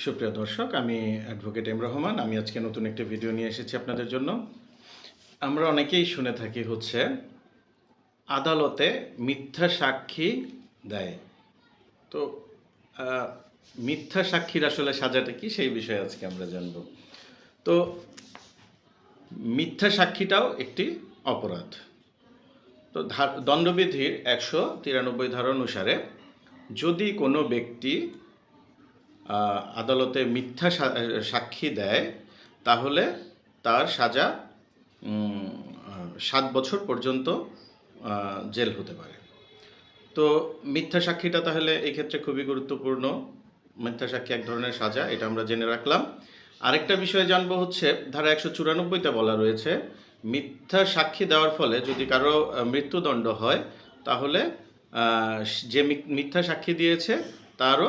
সুপ্রিয় দর্শক, আমি অ্যাডভোকেট এম রহমান। আমি আজকে নতুন একটি ভিডিও নিয়ে এসেছি আপনাদের জন্য। আমরা অনেকেই শুনে থাকি আদালতে মিথ্যা সাক্ষী দেয়। তো আহ, মিথ্যা সাক্ষীর আসলে সাজাটা কি, সেই বিষয়ে আজকে আমরা জানব। তো মিথ্যা সাক্ষীটাও একটি অপরাধ। তো দণ্ডবিধির 193 ধারা অনুসারে যদি কোনো ব্যক্তি আদালতে মিথ্যা সাক্ষী দেয়, তাহলে তার সাজা 7 বছর পর্যন্ত জেল হতে পারে। তো মিথ্যা সাক্ষীটা তাহলে এই ক্ষেত্রে খুবই গুরুত্বপূর্ণ। মিথ্যা সাক্ষী এক ধরনের সাজা, এটা আমরা জেনে রাখলাম। আরেকটা বিষয় জানবো ধারা 194তে বলা রয়েছে, মিথ্যা সাক্ষী দেওয়ার ফলে যদি কারো মৃত্যুদণ্ড হয়, তাহলে যে মিথ্যা সাক্ষী দিয়েছে তারও